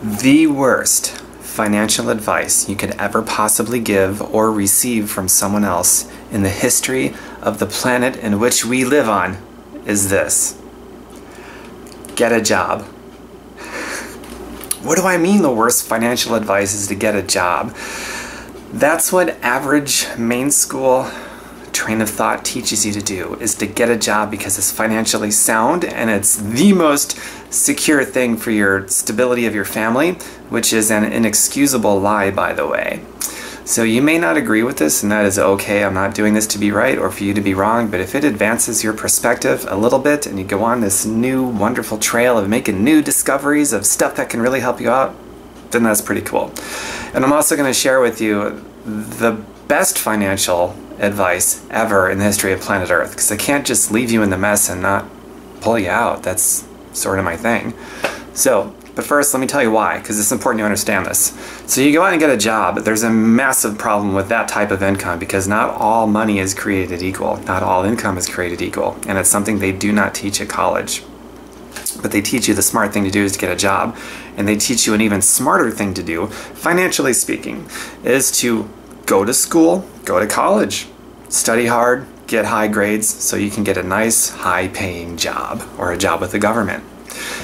The worst financial advice you could ever possibly give or receive from someone else in the history of the planet in which we live on is this: get a job. What do I mean the worst financial advice is to get a job? That's what average main school train of thought teaches you to do, is to get a job because it's financially sound and it's the most secure thing for your stability of your family, which is an inexcusable lie, by the way. So you may not agree with this, and that is okay. I'm not doing this to be right or for you to be wrong, but if it advances your perspective a little bit and you go on this new wonderful trail of making new discoveries of stuff that can really help you out, then that's pretty cool. And I'm also going to share with you the best financial advice ever in the history of planet Earth, because I can't just leave you in the mess and not pull you out. That's sort of my thing. So, but first, let me tell you why, because it's important you understand this. So you go out and get a job, but there's a massive problem with that type of income, because not all money is created equal. Not all income is created equal, and it's something they do not teach at college. But they teach you the smart thing to do is to get a job, and they teach you an even smarter thing to do, financially speaking, is to go to school, go to college, study hard, get high grades so you can get a nice high-paying job or a job with the government.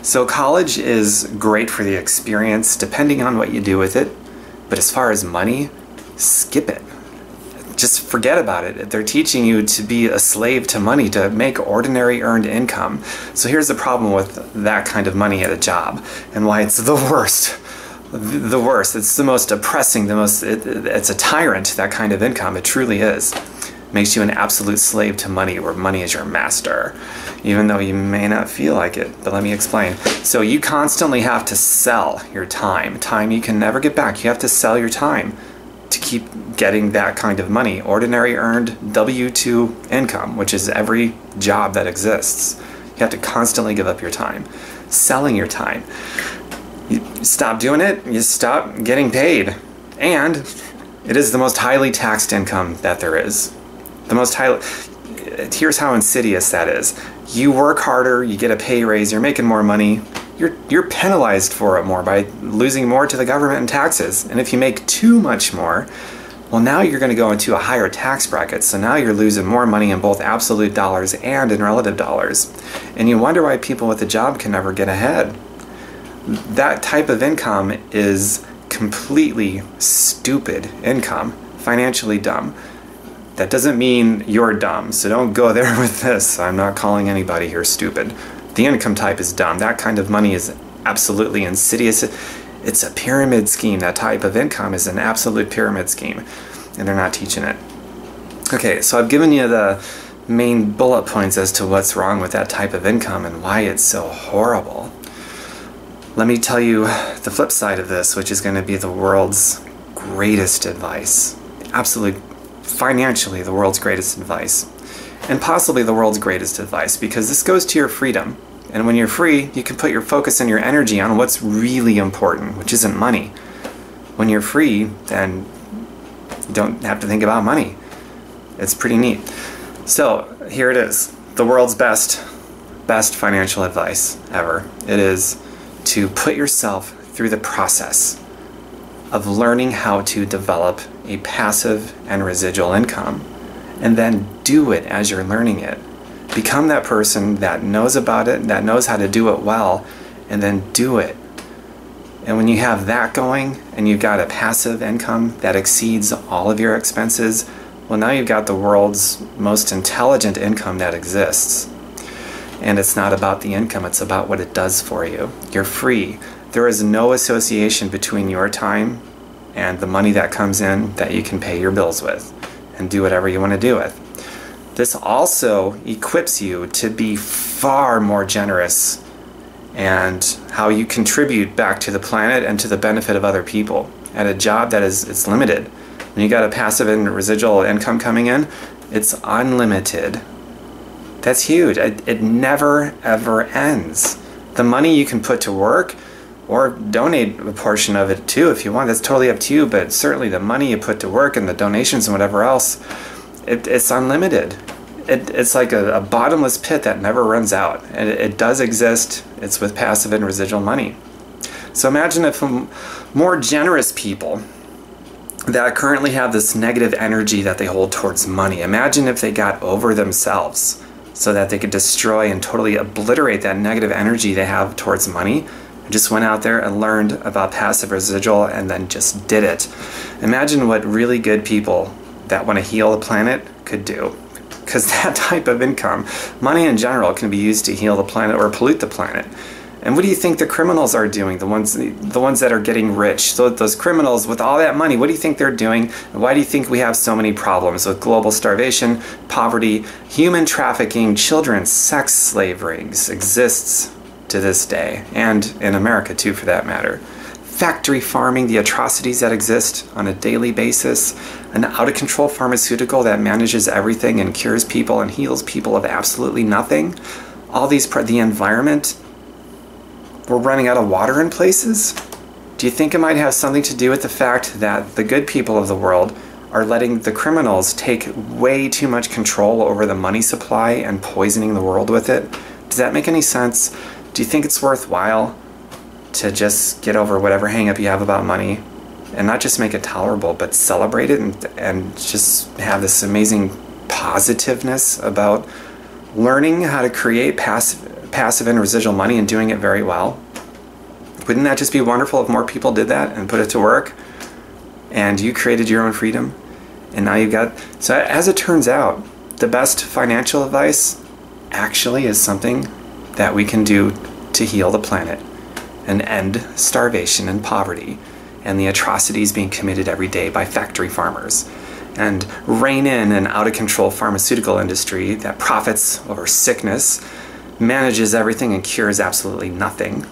So college is great for the experience depending on what you do with it, but as far as money, skip it. Just forget about it. They're teaching you to be a slave to money, to make ordinary earned income. So here's the problem with that kind of money at a job and why it's the worst. The worst. It's the most oppressing, it's a tyrant, that kind of income. It truly is. Makes you an absolute slave to money, where money is your master, even though you may not feel like it. But let me explain. So you constantly have to sell your time. Time you can never get back. You have to sell your time to keep getting that kind of money. Ordinary earned W-2 income, which is every job that exists. You have to constantly give up your time. Selling your time. You stop doing it, you stop getting paid. And it is the most highly taxed income that there is. Here's how insidious that is. You work harder, you get a pay raise, you're making more money, you're penalized for it more by losing more to the government in taxes. And if you make too much more, well, now you're going to go into a higher tax bracket, so now you're losing more money in both absolute dollars and in relative dollars. And you wonder why people with a job can never get ahead. That type of income is completely stupid income, financially dumb. That doesn't mean you're dumb, so don't go there with this. I'm not calling anybody here stupid. The income type is dumb. That kind of money is absolutely insidious. It's a pyramid scheme. That type of income is an absolute pyramid scheme, and they're not teaching it. Okay, so I've given you the main bullet points as to what's wrong with that type of income and why it's so horrible. Let me tell you the flip side of this, which is going to be the world's greatest advice. Absolutely, financially, the world's greatest advice. And possibly the world's greatest advice, because this goes to your freedom. And when you're free, you can put your focus and your energy on what's really important, which isn't money. When you're free, then you don't have to think about money. It's pretty neat. So here it is, the world's best financial advice ever. It is to put yourself through the process of learning how to develop a passive and residual income, and then do it as you're learning it. Become that person that knows about it, that knows how to do it well, and then do it. And when you have that going, and you've got a passive income that exceeds all of your expenses, well, now you've got the world's most intelligent income that exists. And it's not about the income, it's about what it does for you. You're free. There is no association between your time and the money that comes in that you can pay your bills with and do whatever you want to do with. This also equips you to be far more generous and how you contribute back to the planet and to the benefit of other people. At a job that it's limited. When you got a passive and residual income coming in, it's unlimited. That's huge. It never, ever ends. The money you can put to work, or donate a portion of it too if you want, that's totally up to you, but certainly the money you put to work and the donations and whatever else, it's unlimited. It's like a bottomless pit that never runs out. And it does exist. It's with passive and residual money. So imagine if more generous people that currently have this negative energy that they hold towards money, imagine if they got over themselves so that they could destroy and totally obliterate that negative energy they have towards money, and just went out there and learned about passive residual and then just did it. Imagine what really good people that want to heal the planet could do. Because that type of income, money in general, can be used to heal the planet or pollute the planet. And what do you think the criminals are doing? The ones that are getting rich, so those criminals with all that money, what do you think they're doing? And why do you think we have so many problems with global starvation, poverty, human trafficking, children, sex slavery exists to this day, and in America too, for that matter. Factory farming, the atrocities that exist on a daily basis, an out-of-control pharmaceutical that manages everything and cures people and heals people of absolutely nothing. All these, the environment. We're running out of water in places? Do you think it might have something to do with the fact that the good people of the world are letting the criminals take way too much control over the money supply and poisoning the world with it? Does that make any sense? Do you think it's worthwhile to just get over whatever hang-up you have about money and not just make it tolerable, but celebrate it and just have this amazing positiveness about learning how to create passive and residual money and doing it very well? Wouldn't that just be wonderful if more people did that and put it to work and you created your own freedom? And now you've got, so as it turns out, the best financial advice actually is something that we can do to heal the planet and end starvation and poverty and the atrocities being committed every day by factory farmers, and rein in an out-of-control pharmaceutical industry that profits over sickness, manages everything and cures absolutely nothing.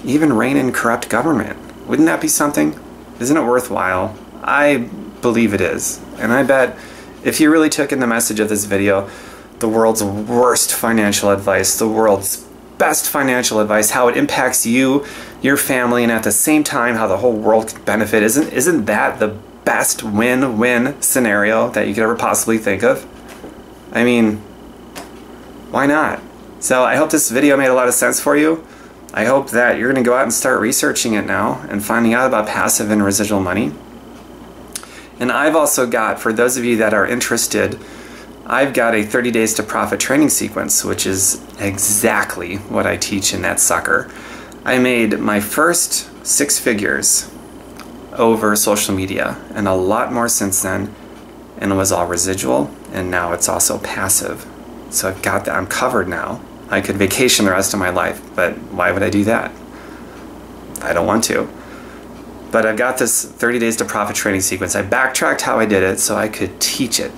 Even rein in corrupt government. Wouldn't that be something? Isn't it worthwhile? I believe it is. And I bet if you really took in the message of this video, the world's worst financial advice, the world's best financial advice, how it impacts you, your family, and at the same time how the whole world could benefit, isn't that the best win-win scenario that you could ever possibly think of? I mean, why not? So I hope this video made a lot of sense for you. I hope that you're going to go out and start researching it now and finding out about passive and residual money. And I've also got, for those of you that are interested, I've got a 30 Days to Profit training sequence, which is exactly what I teach in that sucker. I made my first 6 figures over social media and a lot more since then, and it was all residual, and now it's also passive. So I've got that, I'm covered now. I could vacation the rest of my life, but why would I do that? I don't want to. But I've got this 30 Days to Profit training sequence. I backtracked how I did it so I could teach it.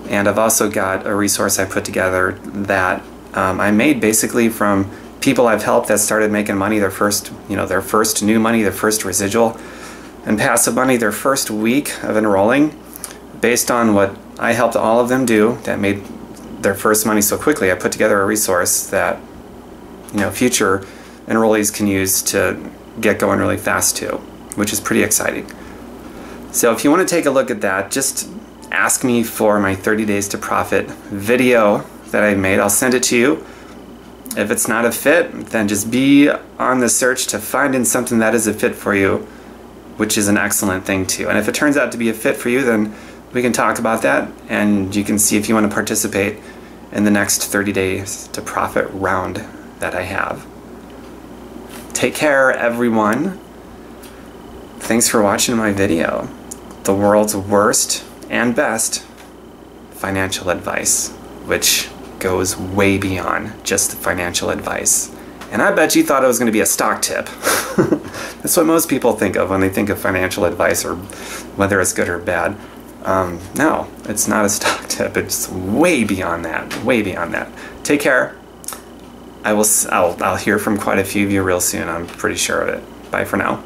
And I've also got a resource I put together that I made basically from people I've helped that started making money, their first new money, their first residual and passive money, their first week of enrolling, based on what I helped all of them do that made their first money so quickly. I put together a resource that future enrollees can use to get going really fast too, which is pretty exciting. So if you want to take a look at that, just ask me for my 30 Days to Profit video that I made. I'll send it to you. If it's not a fit, then just be on the search to find something that is a fit for you, which is an excellent thing too. And if it turns out to be a fit for you, then we can talk about that, and you can see if you want to participate in the next 30 Days to Profit round that I have. Take care, everyone. Thanks for watching my video. The world's worst and best financial advice, which goes way beyond just financial advice. And I bet you thought it was going to be a stock tip. That's what most people think of when they think of financial advice, or whether it's good or bad. No, it's not a stock tip. It's way beyond that. Way beyond that. Take care. I'll hear from quite a few of you real soon. I'm pretty sure of it. Bye for now.